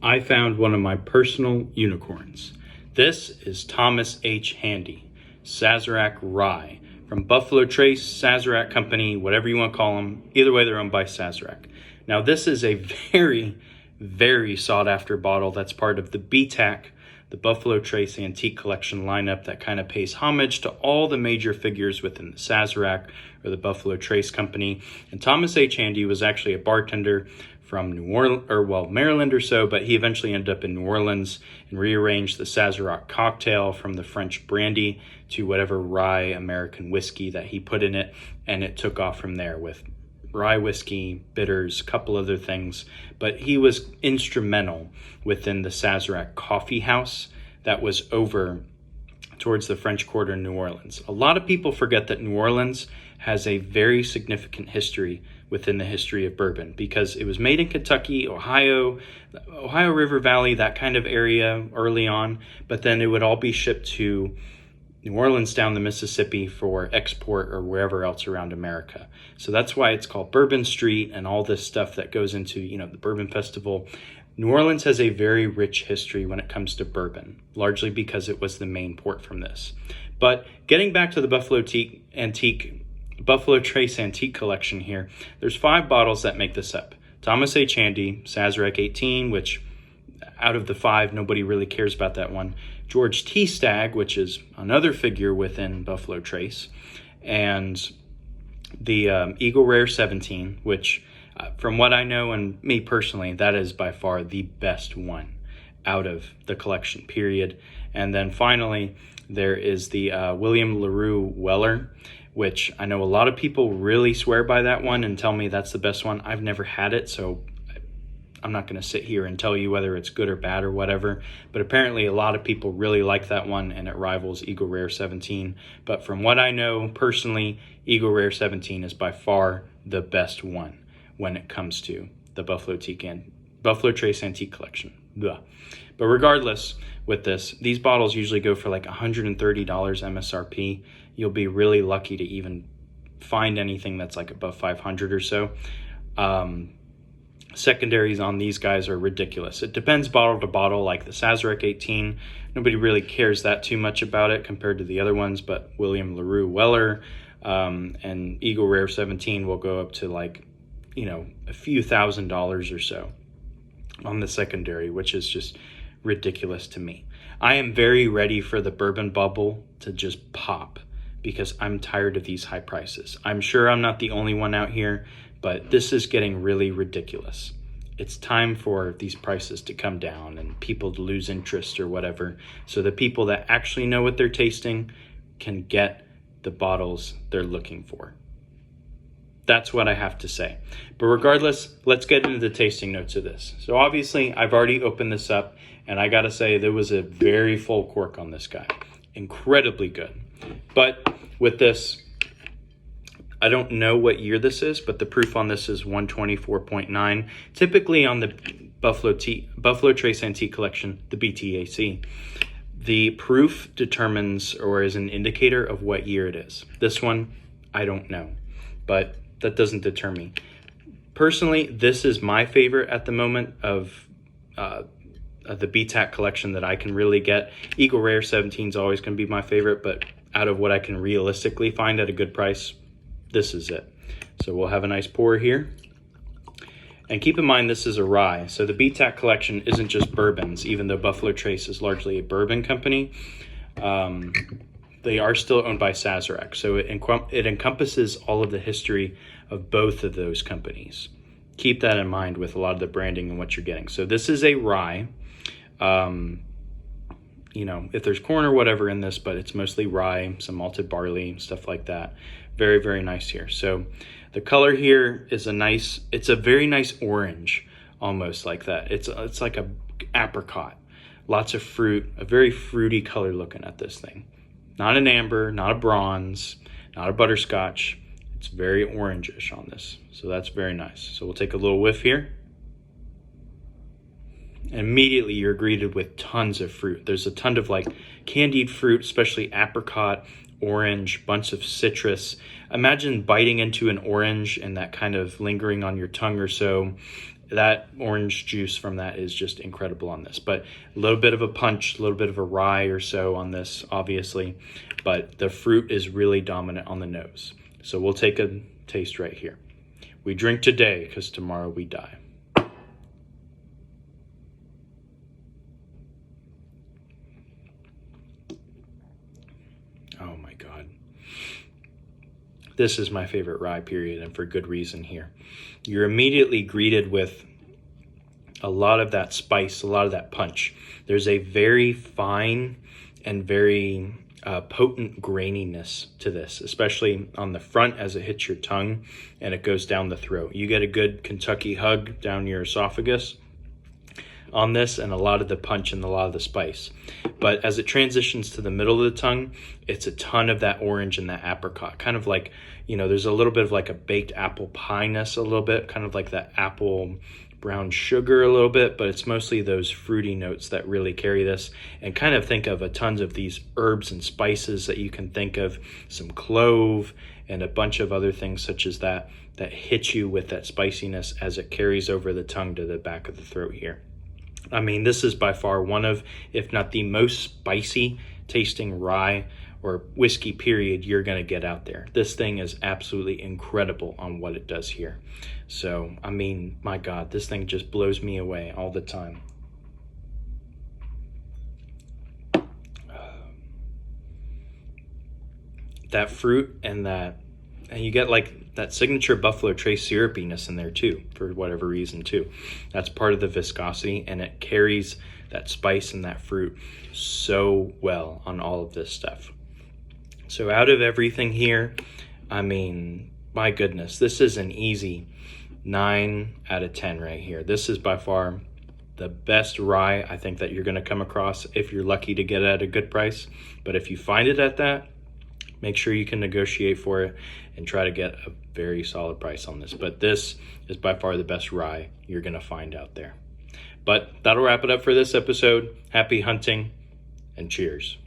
I found one of my personal unicorns. This is Thomas H. Handy, Sazerac Rye, from Buffalo Trace, Sazerac Company, whatever you want to call them. Either way, they're owned by Sazerac. Now, this is a very, very sought after bottle that's part of the BTAC, the Buffalo Trace Antique Collection lineup that kind of pays homage to all the major figures within the Sazerac or the Buffalo Trace Company. And Thomas H. Handy was actually a bartender from New Orleans, Maryland or so, but he eventually ended up in New Orleans and rearranged the Sazerac cocktail from the French brandy to whatever rye American whiskey that he put in it, and it took off from there with rye whiskey, bitters, a couple other things. But he was instrumental within the Sazerac coffee house that was over towards the French Quarter in New Orleans. A lot of people forget that New Orleans has a very significant history within the history of bourbon because it was made in Kentucky, Ohio River Valley, that kind of area early on, but then it would all be shipped to New Orleans down the Mississippi for export or wherever else around America. So that's why it's called Bourbon Street and all this stuff that goes into, the Bourbon Festival. New Orleans has a very rich history when it comes to bourbon, largely because it was the main port from this. But getting back to the Buffalo Trace Antique Collection here, there's 5 bottles that make this up. Thomas H. Handy, Sazerac 18, which out of the 5, nobody really cares about that one. George T. Stagg, which is another figure within Buffalo Trace, and the Eagle Rare 17, which from what I know and me personally, that is by far the best one out of the collection, period. And then finally, there is the William LaRue Weller, which I know a lot of people really swear by that one and tell me that's the best one. I've never had it, so I'm not going to sit here and tell you whether it's good or bad or whatever, but apparently a lot of people really like that one and it rivals Eagle Rare 17. But from what I know personally, Eagle Rare 17 is by far the best one when it comes to the Buffalo Trace Antique Collection. Blah. But regardless, with this, these bottles usually go for like $130 MSRP. You'll be really lucky to even find anything that's like above 500 or so. Secondaries on these guys are ridiculous. It depends bottle to bottle, like the Sazerac 18. Nobody really cares that too much about it compared to the other ones, but William LaRue Weller and Eagle Rare 17 will go up to like, a few $1,000s or so on the secondary, which is just ridiculous to me. I am very ready for the bourbon bubble to just pop because I'm tired of these high prices. I'm sure I'm not the only one out here, but this is getting really ridiculous. It's time for these prices to come down and people to lose interest or whatever, so the people that actually know what they're tasting can get the bottles they're looking for. That's what I have to say. But regardless, let's get into the tasting notes of this. So obviously, I've already opened this up, and I gotta say there was a very full cork on this guy. Incredibly good. But with this, I don't know what year this is, but the proof on this is 124.9. Typically on the Buffalo Trace Antique Collection, the BTAC, the proof determines or is an indicator of what year it is. This one, I don't know, but that doesn't deter me. Personally, this is my favorite at the moment of the BTAC collection that I can really get. Eagle Rare 17 is always going to be my favorite, but out of what I can realistically find at a good price, this is it. So we'll have a nice pour here. And keep in mind, this is a rye. So the BTAC collection isn't just bourbons, even though Buffalo Trace is largely a bourbon company. They are still owned by Sazerac. So it encompasses all of the history of both of those companies. Keep that in mind with a lot of the branding and what you're getting. So this is a rye. If there's corn or whatever in this, but it's mostly rye, some malted barley, stuff like that. Very, very nice here. So the color here is it's a very nice orange, almost like that. It's like a apricot, lots of fruit, a very fruity color looking at this thing. Not an amber, not a bronze, not a butterscotch. It's very orangish on this. So that's very nice. So we'll take a little whiff here. And immediately you're greeted with tons of fruit. There's a ton of like candied fruit, especially apricot, orange, bunch of citrus. Imagine biting into an orange and that kind of lingering on your tongue or so. that orange juice from that is just incredible on this. But a little bit of a punch, a little bit of a rye or so on this, obviously. But the fruit is really dominant on the nose. So we'll take a taste right here. We drink today because tomorrow we die. Oh my God. This is my favorite rye, period, and for good reason here. You're immediately greeted with a lot of that spice, a lot of that punch. There's a very fine and very potent graininess to this, especially on the front as it hits your tongue and it goes down the throat. You get a good Kentucky hug down your esophagus on this, and a lot of the punch and a lot of the spice. But as it transitions to the middle of the tongue, it's a ton of that orange and that apricot, kind of like, there's a little bit of like a baked apple pie-ness, a little bit, kind of like that apple brown sugar a little bit, but it's mostly those fruity notes that really carry this. And kind of think of a tons of these herbs and spices that you can think of, some clove and a bunch of other things such as that hit you with that spiciness as it carries over the tongue to the back of the throat here. I mean, this is by far one of, if not the most spicy tasting rye or whiskey period you're going to get out there. This thing is absolutely incredible on what it does here. So, I mean, my God, this thing just blows me away all the time. That fruit and you get like that signature Buffalo Trace syrupiness in there too, for whatever reason too. That's part of the viscosity, and it carries that spice and that fruit so well on all of this stuff. So out of everything here, I mean, my goodness, this is an easy 9 out of 10 right here. This is by far the best rye I think that you're going to come across if you're lucky to get it at a good price. But if you find it at that, make sure you can negotiate for it and try to get a very solid price on this. But this is by far the best rye you're going to find out there. But that'll wrap it up for this episode. Happy hunting and cheers.